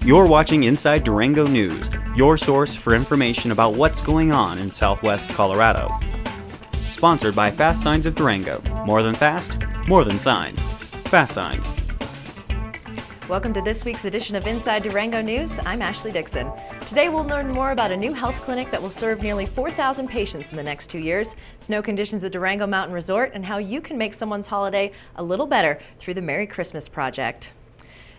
You're watching Inside Durango News, your source for information about what's going on in Southwest Colorado. Sponsored by Fast Signs of Durango. More than fast, more than signs. Fast Signs. Welcome to this week's edition of Inside Durango News. I'm Ashley Dixon. Today we'll learn more about a new health clinic that will serve nearly 4,000 patients in the next 2 years, snow conditions at Durango Mountain Resort, and how you can make someone's holiday a little better through the Merry Christmas Project.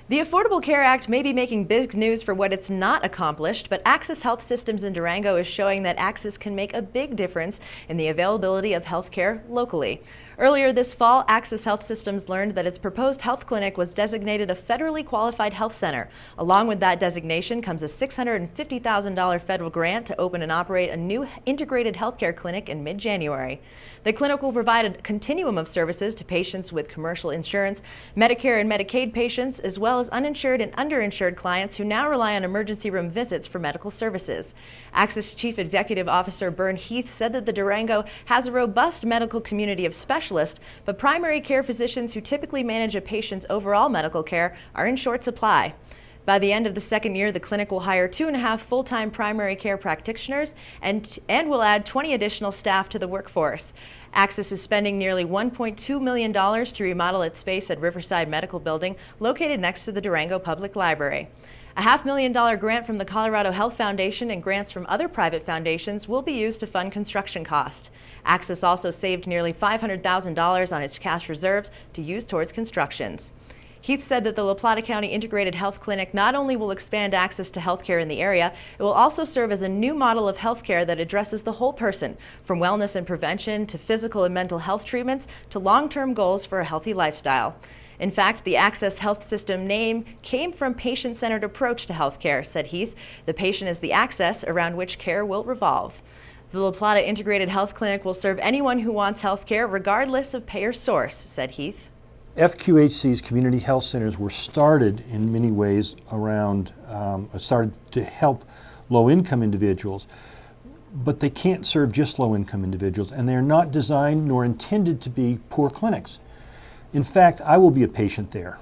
The Affordable Care Act may be making big news for what it's not accomplished, but Access Health Systems in Durango is showing that Access can make a big difference in the availability of health care locally. Earlier this fall, Access Health Systems learned that its proposed health clinic was designated a federally qualified health center. Along with that designation comes a $650,000 federal grant to open and operate a new integrated healthcare clinic in mid-January. The clinic will provide a continuum of services to patients with commercial insurance, Medicare and Medicaid patients, as well as uninsured and underinsured clients who now rely on emergency room visits for medical services. Access Chief Executive Officer Bern Heath said that the Durango has a robust medical community of specialists, but primary care physicians who typically manage a patient's overall medical care are in short supply. By the end of the second year, the clinic will hire 2.5 full-time primary care practitioners and will add 20 additional staff to the workforce. Access is spending nearly $1.2 million to remodel its space at Riverside Medical Building, located next to the Durango Public Library. A $500,000 grant from the Colorado Health Foundation and grants from other private foundations will be used to fund construction costs. Access also saved nearly $500,000 on its cash reserves to use towards constructions. Heath said that the Plata County Integrated Health Clinic not only will expand access to health care in the area, it will also serve as a new model of health care that addresses the whole person, from wellness and prevention to physical and mental health treatments to long-term goals for a healthy lifestyle. In fact, the Access Health System name came from patient-centered approach to health care, said Heath. The patient is the access around which care will revolve. The La Plata Integrated Health Clinic will serve anyone who wants health care regardless of payer source, said Heath. FQHC's community health centers were started in many ways started to help low-income individuals, but they can't serve just low-income individuals, and they're not designed nor intended to be poor clinics. In fact, I will be a patient there.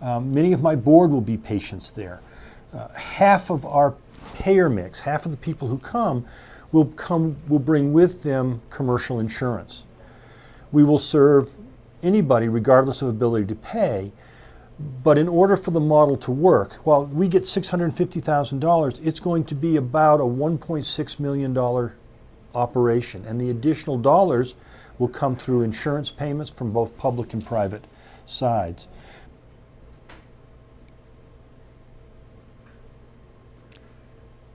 Many of my board will be patients there. Half of our payer mix, half of the people who will bring with them commercial insurance. We will serve anybody regardless of ability to pay, but in order for the model to work, while we get $650,000, it's going to be about a $1.6 million operation, and the additional dollars will come through insurance payments from both public and private sides.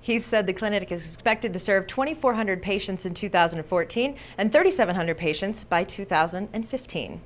Heath said the clinic is expected to serve 2,400 patients in 2014 and 3,700 patients by 2015.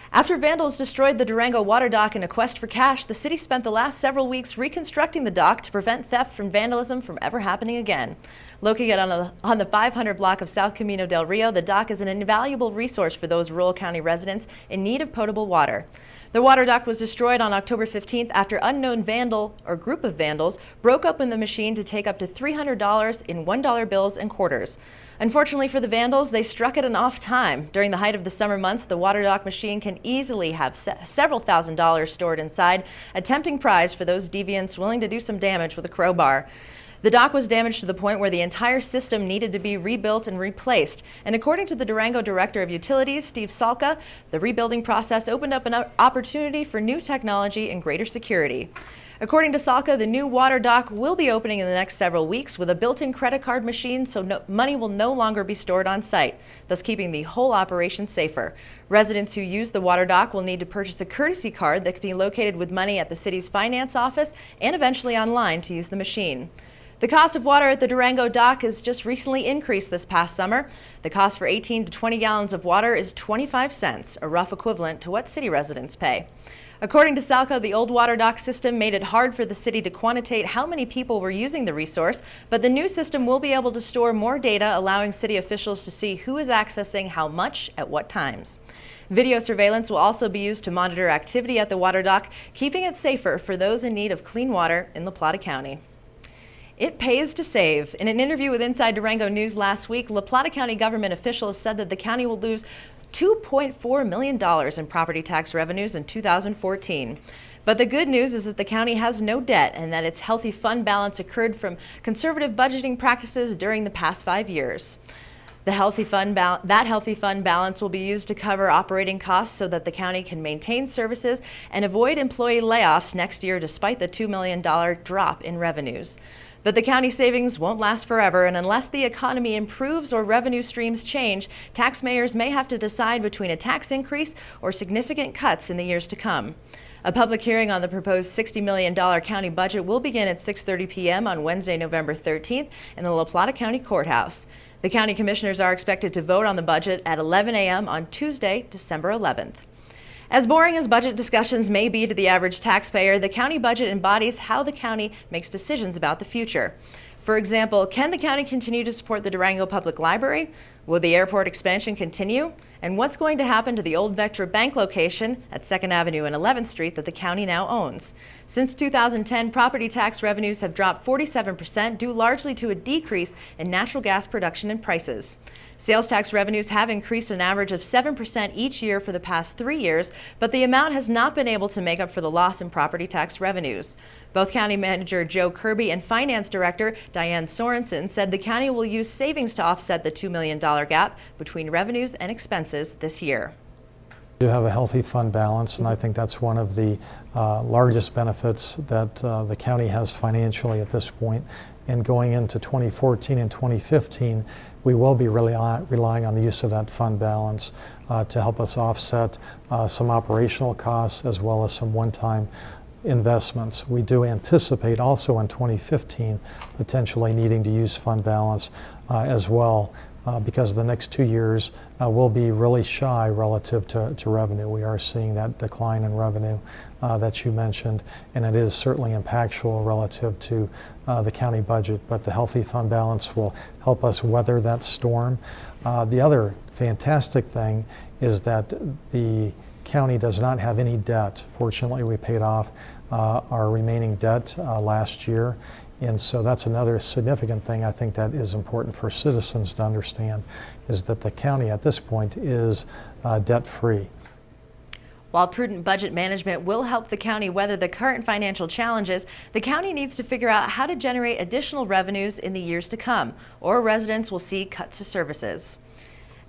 After vandals destroyed the Durango water dock in a quest for cash, the city spent the last several weeks reconstructing the dock to prevent theft and vandalism from ever happening again. Located on the 500 block of South Camino del Rio, the dock is an invaluable resource for those rural county residents in need of potable water. The water dock was destroyed on October 15th after unknown vandal or group of vandals broke open the machine to take up to $300 in $1 bills and quarters. Unfortunately for the vandals, they struck at an off time. During the height of the summer months, the water dock machine can easily have several $1,000s stored inside, a tempting prize for those deviants willing to do some damage with a crowbar. The dock was damaged to the point where the entire system needed to be rebuilt and replaced. And according to the Durango Director of Utilities, Steve Salka, the rebuilding process opened up an opportunity for new technology and greater security. According to Salka, the new water dock will be opening in the next several weeks with a built-in credit card machine, so money will no longer be stored on site, thus keeping the whole operation safer. Residents who use the water dock will need to purchase a courtesy card that can be located with money at the city's finance office and eventually online to use the machine. The cost of water at the Durango dock has just recently increased this past summer. The cost for 18 to 20 gallons of water is 25 cents, a rough equivalent to what city residents pay. According to Salka, the old water dock system made it hard for the city to quantitate how many people were using the resource, but the new system will be able to store more data, allowing city officials to see who is accessing how much at what times. Video surveillance will also be used to monitor activity at the water dock, keeping it safer for those in need of clean water in La Plata County. It pays to save. In an interview with Inside Durango News last week, La Plata County government officials said that the county will lose $2.4 million in property tax revenues in 2014. But the good news is that the county has no debt and that its healthy fund balance occurred from conservative budgeting practices during the past 5 years. That healthy fund balance will be used to cover operating costs so that the county can maintain services and avoid employee layoffs next year despite the $2 million drop in revenues. But the county savings won't last forever, and unless the economy improves or revenue streams change, taxpayers may have to decide between a tax increase or significant cuts in the years to come. A public hearing on the proposed $60 million county budget will begin at 6:30 p.m. on Wednesday, November 13th in the Plata County Courthouse. The county commissioners are expected to vote on the budget at 11 a.m. on Tuesday, December 11th. As boring as budget discussions may be to the average taxpayer, the county budget embodies how the county makes decisions about the future. For example, can the county continue to support the Durango Public Library? Will the airport expansion continue? And what's going to happen to the old Vectra Bank location at 2nd Avenue and 11th Street that the county now owns? Since 2010, property tax revenues have dropped 47% due largely to a decrease in natural gas production and prices. Sales tax revenues have increased an average of 7% each year for the past 3 years, but the amount has not been able to make up for the loss in property tax revenues. Both County Manager Joe Kirby and Finance Director Diane Sorensen said the county will use savings to offset the $2 million gap between revenues and expenses this year. We do have a healthy fund balance, and I think that's one of the largest benefits that the county has financially at this point. And going into 2014 and 2015, we will be relying on the use of that fund balance to help us offset some operational costs as well as some one-time investments. We do anticipate also in 2015 potentially needing to use fund balance as well because the next 2 years will be really shy relative to revenue. We are seeing that decline in revenue that you mentioned, and it is certainly impactful relative to the county budget, but the healthy fund balance will help us weather that storm. The other fantastic thing is that the county does not have any debt. Fortunately, we paid off our remaining debt last year. And so that's another significant thing I think that is important for citizens to understand, is that the county at this point is debt-free. While prudent budget management will help the county weather the current financial challenges, the county needs to figure out how to generate additional revenues in the years to come, or residents will see cuts to services.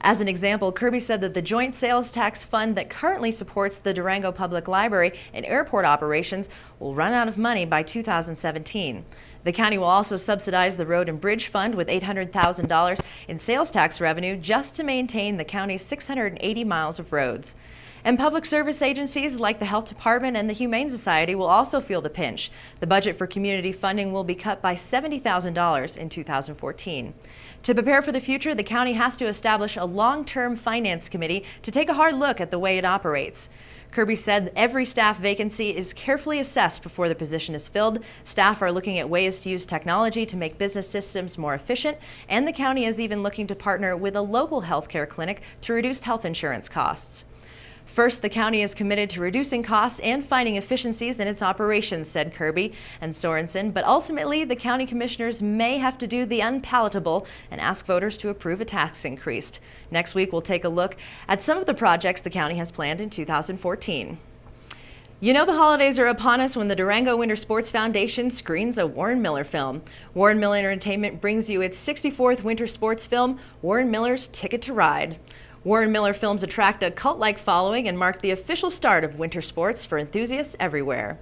As an example, Kirby said that the joint sales tax fund that currently supports the Durango Public Library and airport operations will run out of money by 2017. The county will also subsidize the Road and Bridge Fund with $800,000 in sales tax revenue just to maintain the county's 680 miles of roads. And public service agencies like the Health Department and the Humane Society will also feel the pinch. The budget for community funding will be cut by $70,000 in 2014. To prepare for the future, the county has to establish a long-term finance committee to take a hard look at the way it operates. Kirby said every staff vacancy is carefully assessed before the position is filled. Staff are looking at ways to use technology to make business systems more efficient, and the county is even looking to partner with a local healthcare clinic to reduce health insurance costs. First, the county is committed to reducing costs and finding efficiencies in its operations, said Kirby and Sorensen, but ultimately the county commissioners may have to do the unpalatable and ask voters to approve a tax increase. Next week, we'll take a look at some of the projects the county has planned in 2014. You know the holidays are upon us when the Durango Winter Sports Foundation screens a Warren Miller film. Warren Miller Entertainment brings you its 64th winter sports film, Warren Miller's Ticket to Ride. Warren Miller films attract a cult-like following and mark the official start of winter sports for enthusiasts everywhere.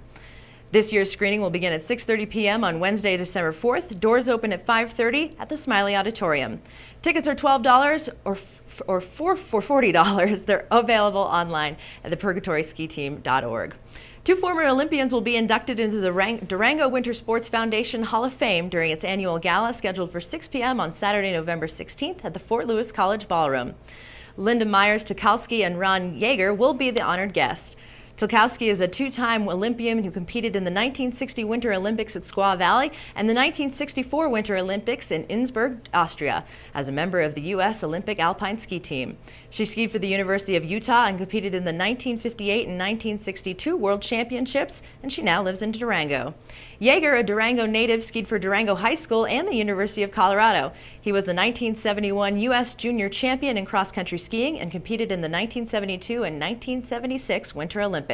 This year's screening will begin at 6:30 p.m. on Wednesday, December 4th. Doors open at 5:30 at the Smiley Auditorium. Tickets are $12 or for $40. They're available online at thepurgatoryskiteam.org. 2 former Olympians will be inducted into the Durango Winter Sports Foundation Hall of Fame during its annual gala scheduled for 6 p.m. on Saturday, November 16th at the Fort Lewis College Ballroom. Linda Myers-Tuchalski and Ron Yeager will be the honored guests. Tuchalski is a 2-time Olympian who competed in the 1960 Winter Olympics at Squaw Valley and the 1964 Winter Olympics in Innsbruck, Austria, as a member of the U.S. Olympic Alpine Ski Team. She skied for the University of Utah and competed in the 1958 and 1962 World Championships, and she now lives in Durango. Yeager, a Durango native, skied for Durango High School and the University of Colorado. He was the 1971 U.S. Junior Champion in cross-country skiing and competed in the 1972 and 1976 Winter Olympics.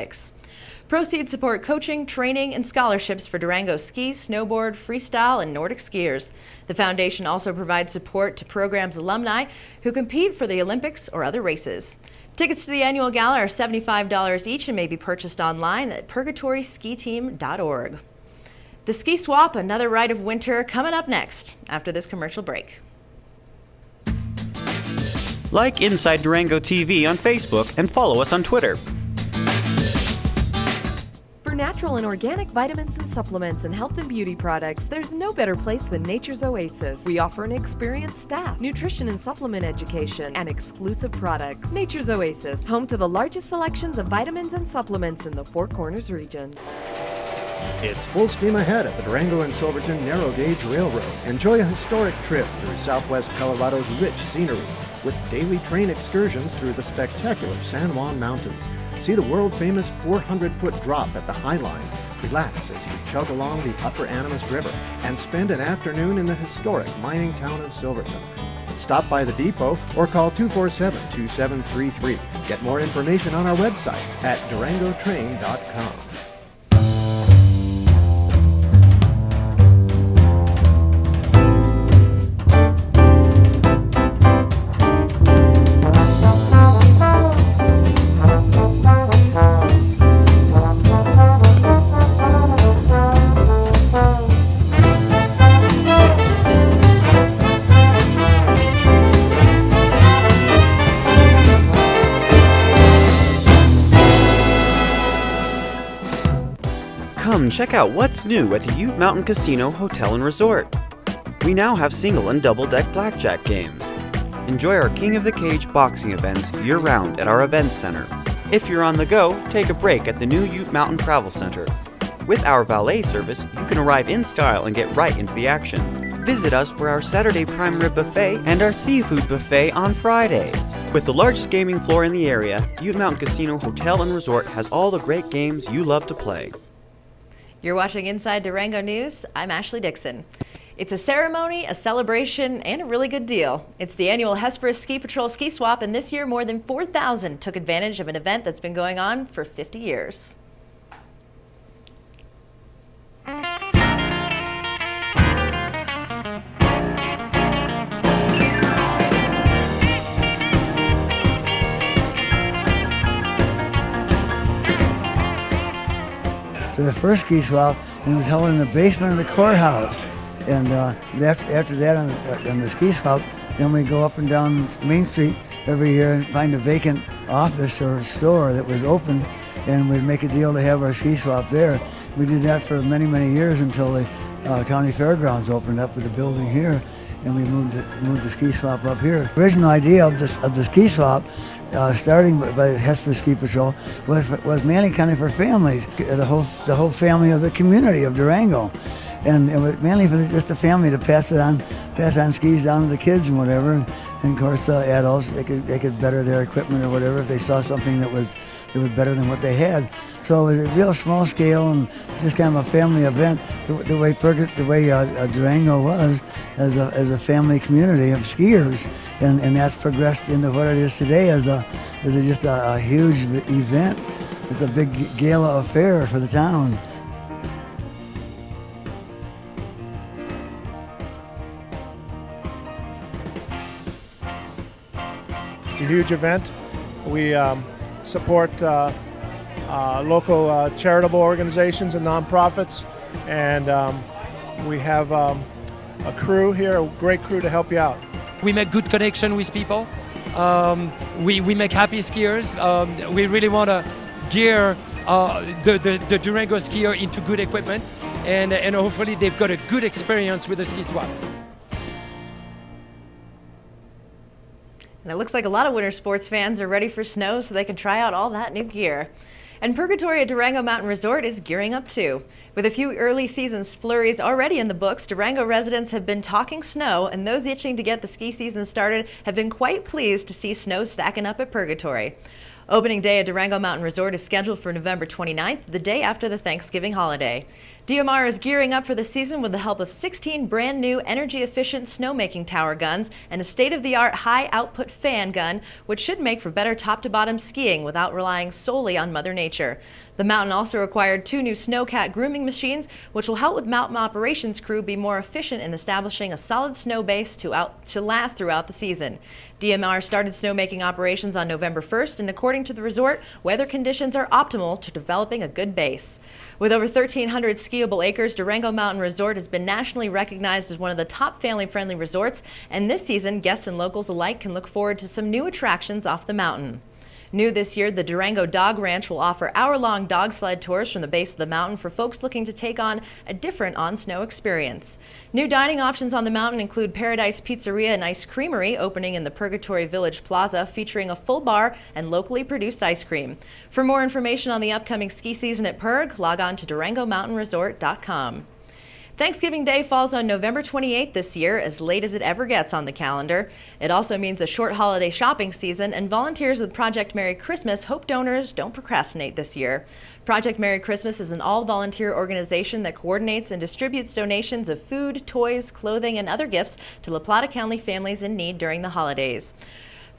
Proceeds support coaching, training, and scholarships for Durango ski, snowboard, freestyle, and Nordic skiers. The foundation also provides support to program's alumni who compete for the Olympics or other races. Tickets to the annual gala are $75 each and may be purchased online at purgatoryskiteam.org. The Ski Swap, another rite of winter, coming up next after this commercial break. Like Inside Durango TV on Facebook and follow us on Twitter. For natural and organic vitamins and supplements and health and beauty products, there's no better place than Nature's Oasis. We offer an experienced staff, nutrition and supplement education, and exclusive products. Nature's Oasis, home to the largest selections of vitamins and supplements in the Four Corners region. It's full steam ahead at the Durango and Silverton Narrow Gauge Railroad. Enjoy a historic trip through southwest Colorado's rich scenery with daily train excursions through the spectacular San Juan Mountains. See the world-famous 400-foot drop at the High Line. Relax as you chug along the Upper Animas River and spend an afternoon in the historic mining town of Silverton. Stop by the depot or call 247-2733. Get more information on our website at durangotrain.com. Come check out what's new at the Ute Mountain Casino Hotel and Resort. We now have single and double-deck blackjack games. Enjoy our King of the Cage boxing events year-round at our events center. If you're on the go, take a break at the new Ute Mountain Travel Center. With our valet service, you can arrive in style and get right into the action. Visit us for our Saturday prime rib buffet and our seafood buffet on Fridays. With the largest gaming floor in the area, Ute Mountain Casino Hotel and Resort has all the great games you love to play. You're watching Inside Durango News. I'm Ashley Dixon. It's a ceremony, a celebration, and a really good deal. It's the annual Hesperus Ski Patrol Ski Swap, and this year more than 4,000 took advantage of an event that's been going on for 50 years. The first ski swap, and it was held in the basement of the courthouse. And after that, on the ski swap, then we go up and down Main Street every year and find a vacant office or store that was open, and we'd make a deal to have our ski swap there. We did that for many, many years until the county fairgrounds opened up with a building here, and we moved the ski swap up here. The original idea of the ski swap, starting by Hesperus Ski Patrol, was mainly kind of for families, the whole family of the community of Durango, and it was mainly for just the family to pass on skis down to the kids and whatever. And of course, adults they could better their equipment or whatever if they saw something that was better than what they had. So it was a real small scale and just kind of a family event. The way Durango was as a family community of skiers, and that's progressed into what it is today as just a huge event. It's a big gala affair for the town. It's a huge event. We support local charitable organizations and nonprofits, and we have a crew here, a great crew to help you out. We make good connection with people. We make happy skiers. We really want to gear the Durango skier into good equipment, and hopefully they've got a good experience with the ski swap. And it looks like a lot of winter sports fans are ready for snow so they can try out all that new gear. And Purgatory at Durango Mountain Resort is gearing up too. With a few early season flurries already in the books, Durango residents have been talking snow, and those itching to get the ski season started have been quite pleased to see snow stacking up at Purgatory. Opening day at Durango Mountain Resort is scheduled for November 29th, the day after the Thanksgiving holiday. DMR is gearing up for the season with the help of 16 brand new energy-efficient snowmaking tower guns and a state-of-the-art high-output fan gun, which should make for better top-to-bottom skiing without relying solely on Mother Nature. The mountain also acquired 2 new snowcat grooming machines, which will help with mountain operations crew be more efficient in establishing a solid snow base to last throughout the season. DMR started snowmaking operations on November 1st, and according to the resort, weather conditions are optimal to developing a good base. With over 1,300 skiable acres, Durango Mountain Resort has been nationally recognized as one of the top family-friendly resorts, and this season, guests and locals alike can look forward to some new attractions off the mountain. New this year, the Durango Dog Ranch will offer hour-long dog sled tours from the base of the mountain for folks looking to take on a different on-snow experience. New dining options on the mountain include Paradise Pizzeria and Ice Creamery, opening in the Purgatory Village Plaza, featuring a full bar and locally produced ice cream. For more information on the upcoming ski season at Purg, log on to DurangoMountainResort.com. Thanksgiving Day falls on November 28th this year, as late as it ever gets on the calendar. It also means a short holiday shopping season, and volunteers with Project Merry Christmas hope donors don't procrastinate this year. Project Merry Christmas is an all-volunteer organization that coordinates and distributes donations of food, toys, clothing, and other gifts to La Plata County families in need during the holidays.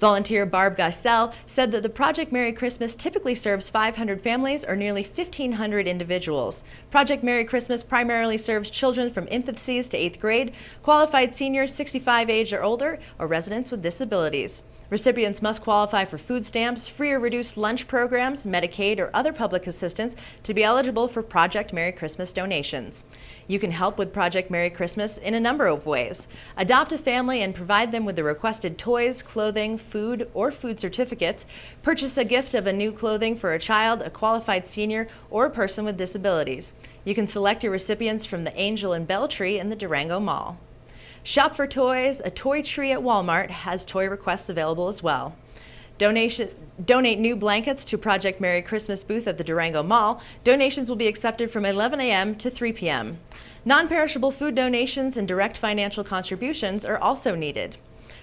Volunteer Barb Geisel said that the Project Merry Christmas typically serves 500 families or nearly 1,500 individuals. Project Merry Christmas primarily serves children from infancies to 8th grade, qualified seniors 65 age or older, or residents with disabilities. Recipients must qualify for food stamps, free or reduced lunch programs, Medicaid, or other public assistance to be eligible for Project Merry Christmas donations. You can help with Project Merry Christmas in a number of ways. Adopt a family and provide them with the requested toys, clothing, food, or food certificates. Purchase a gift of a new clothing for a child, a qualified senior, or a person with disabilities. You can select your recipients from the Angel and Bell Tree in the Durango Mall. Shop for Toys, a toy tree at Walmart, has toy requests available as well. Donate new blankets to Project Merry Christmas booth at the Durango Mall. Donations will be accepted from 11 a.m. to 3 p.m. Non-perishable food donations and direct financial contributions are also needed.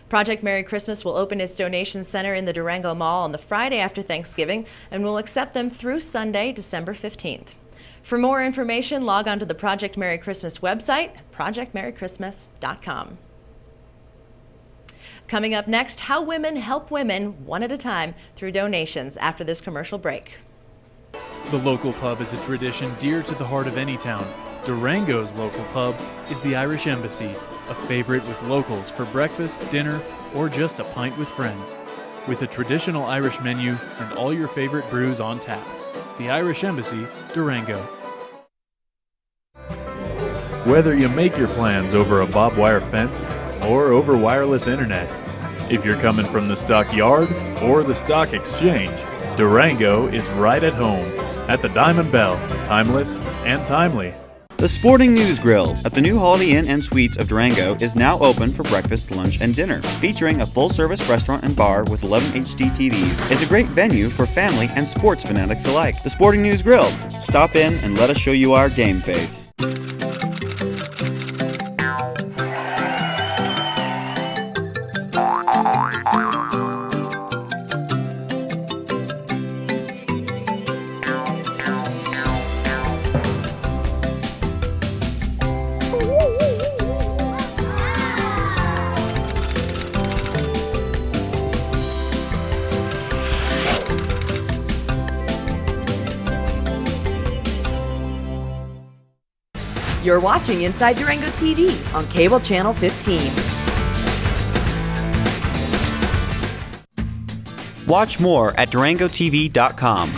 Project Merry Christmas will open its donation center in the Durango Mall on the Friday after Thanksgiving and will accept them through Sunday, December 15th. For more information, log on to the Project Merry Christmas website, projectmerrychristmas.com. Coming up next, how women help women one at a time through donations after this commercial break. The local pub is a tradition dear to the heart of any town. Durango's local pub is the Irish Embassy, a favorite with locals for breakfast, dinner, or just a pint with friends. With a traditional Irish menu and all your favorite brews on tap. The Irish Embassy, Durango. Whether you make your plans over a barbed wire fence or over wireless internet, if you're coming from the stockyard or the stock exchange, Durango is right at home at the Diamond Bell, timeless and timely. The Sporting News Grill at the new Holiday Inn and Suites of Durango is now open for breakfast, lunch, and dinner, featuring a full-service restaurant and bar with 11 HD TVs. It's a great venue for family and sports fanatics alike. The Sporting News Grill. Stop in and let us show you our game face. You're watching Inside Durango TV on Cable Channel 15. Watch more at DurangoTV.com.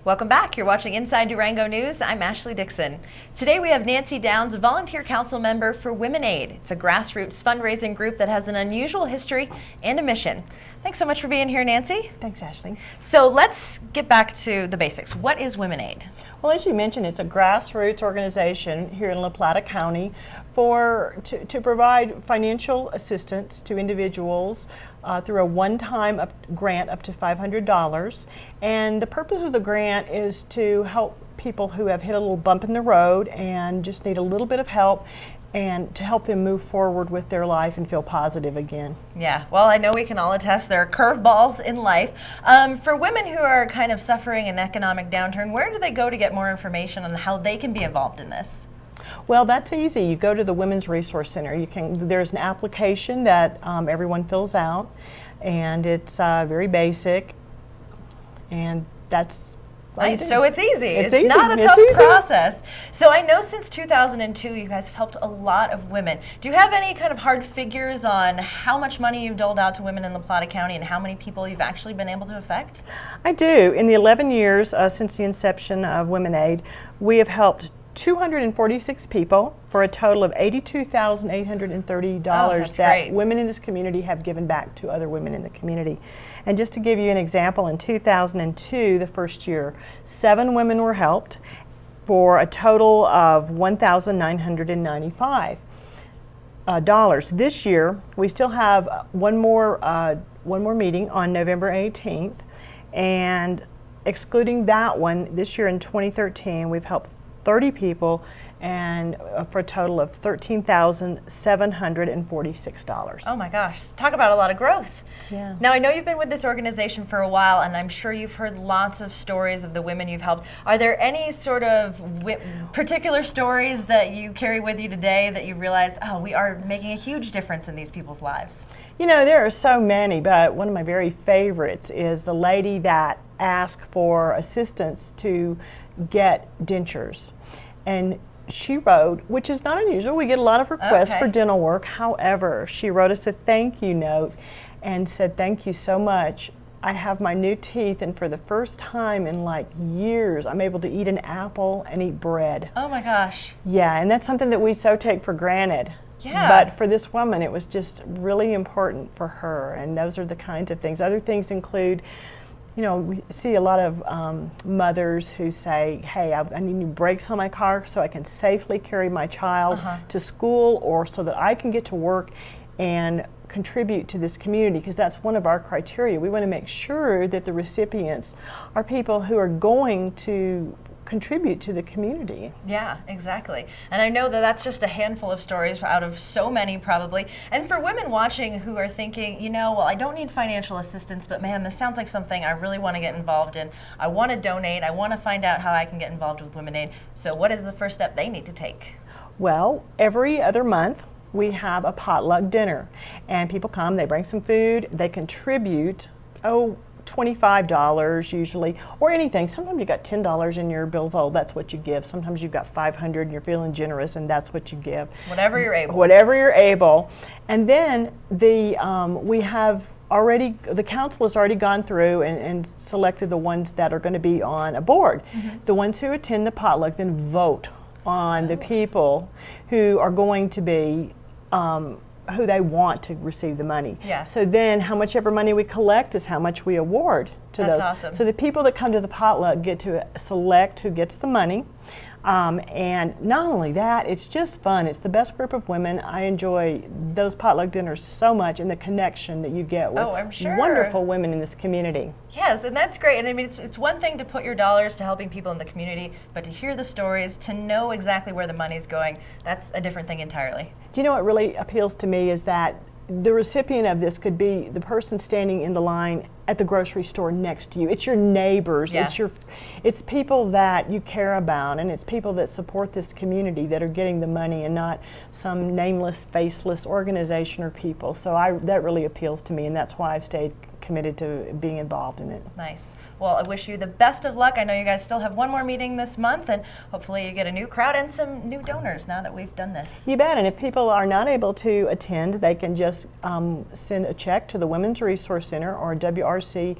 Welcome back. You're watching Inside Durango News. I'm Ashley Dixon. Today we have Nancy Downs, a volunteer council member for Womenade. It's a grassroots fundraising group that has an unusual history and a mission. Thanks so much for being here, Nancy. Thanks, Ashley. So let's get back to the basics. What is Womenade? Well, as you mentioned, it's a grassroots organization here in La Plata County to provide financial assistance to individuals through a one-time grant up to $500. And the purpose of the grant is to help people who have hit a little bump in the road and just need a little bit of help, and to help them move forward with their life and feel positive again. Yeah, well, I know we can all attest there are curveballs in life. For women who are kind of suffering an economic downturn, where do they go to get more information on how they can be involved in this? Well, that's easy. You go to the Women's Resource Center. There's an application that everyone fills out. and it's very basic, and that's Nice. So it's easy. It's easy. not a It's tough easy. process. So I know since 2002 you guys have helped a lot of women. Do you have any kind of hard figures on how much money you've doled out to women in La Plata County and how many people you've actually been able to affect? I do. In the 11 years since the inception of Womenade, we have helped 246 people for a total of $82,830 that great. women in this community have given back to other women in the community. And just to give you an example, in 2002, the first year, 7 women were helped for a total of $1,995. This year, we still have one more meeting on November 18th, and excluding that one, this year in 2013, we've helped 30 people and for a total of $13,746. Oh my gosh, talk about a lot of growth. Yeah. Now I know you've been with this organization for a while and I'm sure you've heard lots of stories of the women you've helped. Are there any sort of particular stories that you carry with you today that you realize, oh, we are making a huge difference in these people's lives? You know, there are so many, but one of my very favorites is the lady that asked for assistance to get dentures. And she wrote, which is not unusual, we get a lot of requests for dental work. However, she wrote us a thank you note and said, thank you so much. I have my new teeth, and for the first time in like years, I'm able to eat an apple and eat bread. Oh my gosh. Yeah, and that's something that we so take for granted. Yeah. But for this woman, it was just really important for her, and those are the kinds of things. Other things include, you know, we see a lot of mothers who say, hey, I need new brakes on my car so I can safely carry my child to school, or so that I can get to work and contribute to this community, because that's one of our criteria. We want to make sure that the recipients are people who are going to contribute to the community. Yeah, exactly. And I know that that's just a handful of stories out of so many probably. And for women watching who are thinking, you know, well, I don't need financial assistance, but man, this sounds like something I really want to get involved in. I want to donate. I want to find out how I can get involved with Womenade. So what is the first step they need to take? Well, every other month we have a potluck dinner, and people come, they bring some food, they contribute, $25 usually, or anything. Sometimes you got $10 in your billfold, that's what you give. Sometimes you've got $500 and you're feeling generous, and that's what you give. Whatever you're able. Whatever you're able. And then the council has already gone through and selected the ones that are going to be on a board. The ones who attend the potluck then vote on the people who are going to be who they want to receive the money. Yeah. So then how much ever money we collect is how much we award to That's those. awesome. So the people that come to the potluck get to select who gets the money. And not only that, it's just fun. It's the best group of women. I enjoy those potluck dinners so much, and the connection that you get with I'm sure. wonderful women in this community. Yes, and that's great. And I mean, it's one thing to put your dollars to helping people in the community, but to hear the stories, to know exactly where the money's going, that's a different thing entirely. Do you know what really appeals to me is that the recipient of this could be the person standing in the line at the grocery store next to you. It's your neighbors. Yeah. It's people that you care about, and it's people that support this community that are getting the money, and not some nameless, faceless organization or people. So that really appeals to me, and that's why I've stayed committed to being involved in it. Nice. Well, I wish you the best of luck. I know you guys still have one more meeting this month, and hopefully you get a new crowd and some new donors now that we've done this. You bet. And if people are not able to attend, they can just send a check to the Women's Resource Center or WRC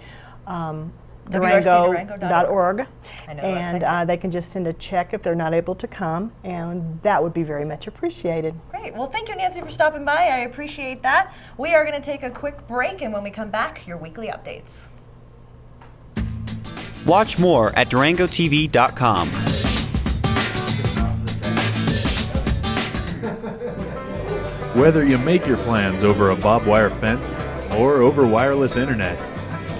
Durango.org, and they can just send a check if they're not able to come, and that would be very much appreciated. Great. Well, thank you, Nancy, for stopping by. I appreciate that. We are going to take a quick break, and when we come back, your weekly updates. Watch more at DurangoTV.com. Whether you make your plans over a barbed wire fence or over wireless internet,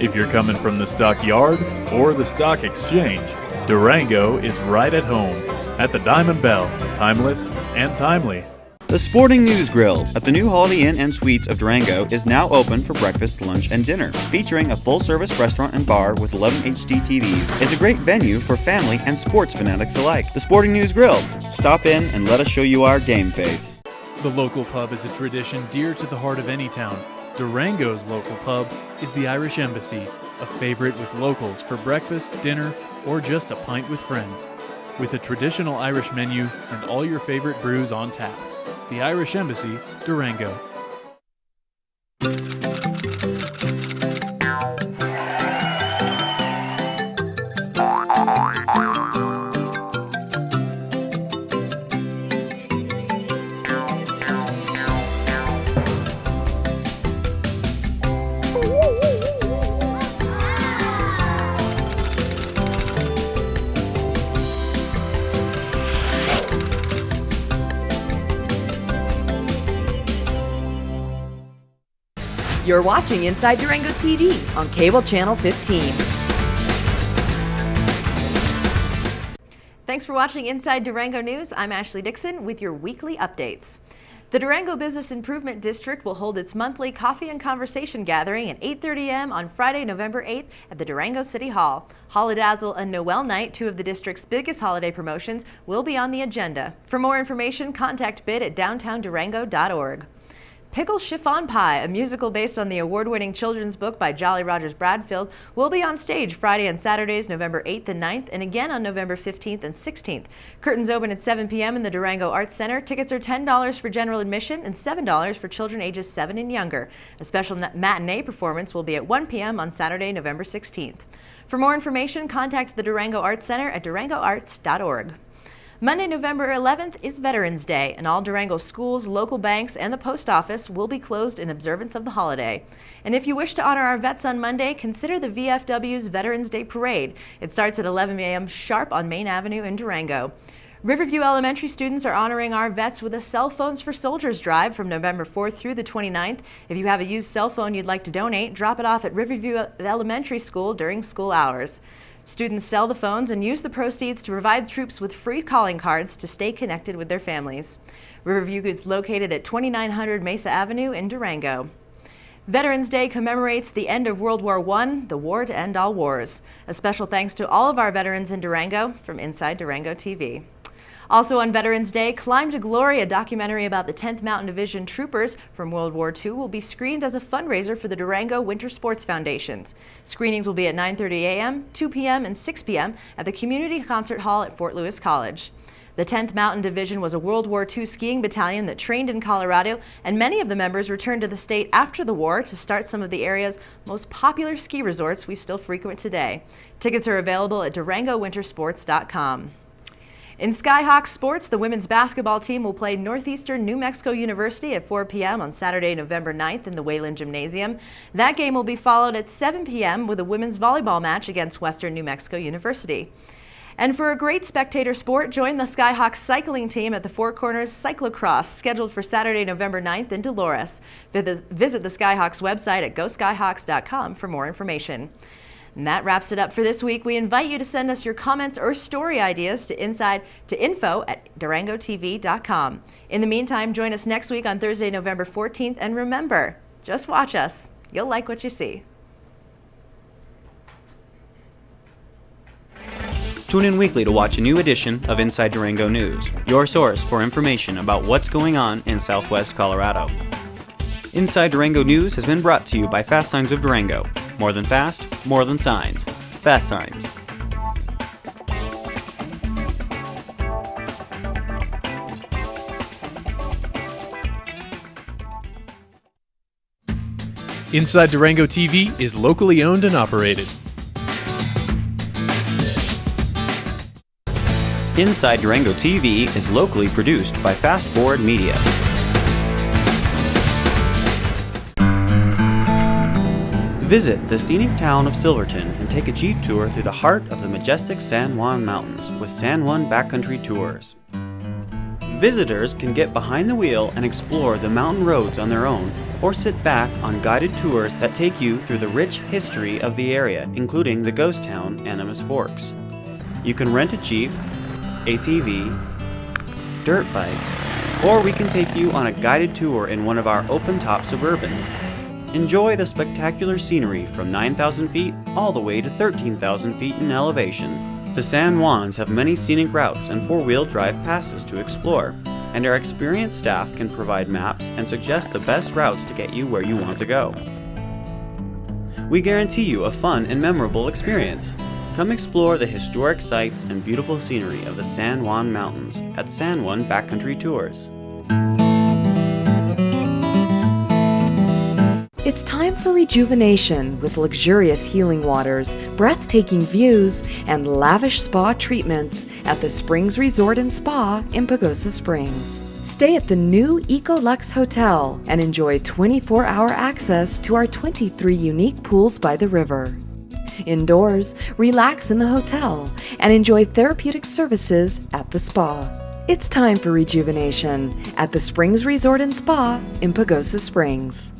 if you're coming from the stockyard or the stock exchange, Durango is right at home at the Diamond Bell, timeless and timely. The Sporting News Grill at the new Holiday Inn and Suites of Durango is now open for breakfast, lunch, and dinner, featuring a full-service restaurant and bar with 11 HD TVs. It's a great venue for family and sports fanatics alike. The Sporting News Grill. Stop in and let us show you our game face. The local pub is a tradition dear to the heart of any town. Durango's local pub is the Irish Embassy, a favorite with locals for breakfast, dinner, or just a pint with friends. With a traditional Irish menu and all your favorite brews on tap. The Irish Embassy, Durango. You're watching Inside Durango TV on Cable Channel 15. Thanks for watching Inside Durango News. I'm Ashley Dixon with your weekly updates. The Durango Business Improvement District will hold its monthly coffee and conversation gathering at 8:30 a.m. on Friday, November 8th at the Durango City Hall. Holidazzle and Noel Night, two of the district's biggest holiday promotions, will be on the agenda. For more information, contact bid at downtowndurango.org. Pickle Chiffon Pie, a musical based on the award-winning children's book by Jolly Rogers Bradfield, will be on stage Friday and Saturdays, November 8th and 9th, and again on November 15th and 16th. Curtains open at 7 p.m. in the Durango Arts Center. Tickets are $10 for general admission and $7 for children ages 7 and younger. A special matinee performance will be at 1 p.m. on Saturday, November 16th. For more information, contact the Durango Arts Center at durangoarts.org. Monday, November 11th is Veterans Day, and all Durango schools, local banks, and the post office will be closed in observance of the holiday. And if you wish to honor our vets on Monday, consider the VFW's Veterans Day Parade. It starts at 11 a.m. sharp on Main Avenue in Durango. Riverview Elementary students are honoring our vets with a Cell Phones for Soldiers drive from November 4th through the 29th. If you have a used cell phone you'd like to donate, drop it off at Riverview Elementary School during school hours. Students sell the phones and use the proceeds to provide troops with free calling cards to stay connected with their families. Riverview is located at 2900 Mesa Avenue in Durango. Veterans Day commemorates the end of World War I, the war to end all wars. A special thanks to all of our veterans in Durango from Inside Durango TV. Also on Veterans Day, Climb to Glory, a documentary about the 10th Mountain Division troopers from World War II, will be screened as a fundraiser for the Durango Winter Sports Foundations. Screenings will be at 9:30 a.m., 2 p.m., and 6 p.m. at the Community Concert Hall at Fort Lewis College. The 10th Mountain Division was a World War II skiing battalion that trained in Colorado, and many of the members returned to the state after the war to start some of the area's most popular ski resorts we still frequent today. Tickets are available at DurangoWintersports.com. In Skyhawk sports, the women's basketball team will play Northeastern New Mexico University at 4 p.m. on Saturday, November 9th in the Wayland Gymnasium. That game will be followed at 7 p.m. with a women's volleyball match against Western New Mexico University. And for a great spectator sport, join the Skyhawks cycling team at the Four Corners Cyclocross, scheduled for Saturday, November 9th in Dolores. Visit the Skyhawks website at goskyhawks.com for more information. And that wraps it up for this week. We invite you to send us your comments or story ideas to info@durangotv.com. In the meantime, join us next week on Thursday, November 14th. And remember, just watch us. You'll like what you see. Tune in weekly to watch a new edition of Inside Durango News, your source for information about what's going on in Southwest Colorado. Inside Durango News has been brought to you by Fast Signs of Durango. More than fast, more than signs. Fast Signs. Inside Durango TV is locally owned and operated. Inside Durango TV is locally produced by Fast Forward Media. Visit the scenic town of Silverton and take a Jeep tour through the heart of the majestic San Juan Mountains with San Juan Backcountry Tours. Visitors can get behind the wheel and explore the mountain roads on their own, or sit back on guided tours that take you through the rich history of the area, including the ghost town Animas Forks. You can rent a Jeep, ATV, dirt bike, or we can take you on a guided tour in one of our open-top Suburbans. Enjoy the spectacular scenery from 9,000 feet all the way to 13,000 feet in elevation. The San Juans have many scenic routes and four-wheel drive passes to explore. and our experienced staff can provide maps and suggest the best routes to get you where you want to go. We guarantee you a fun and memorable experience. Come explore the historic sites and beautiful scenery of the San Juan Mountains at San Juan Backcountry Tours. It's time for rejuvenation with luxurious healing waters, breathtaking views, and lavish spa treatments at the Springs Resort and Spa in Pagosa Springs. Stay at the new EcoLux Hotel and enjoy 24-hour access to our 23 unique pools by the river. Indoors, relax in the hotel and enjoy therapeutic services at the spa. It's time for rejuvenation at the Springs Resort and Spa in Pagosa Springs.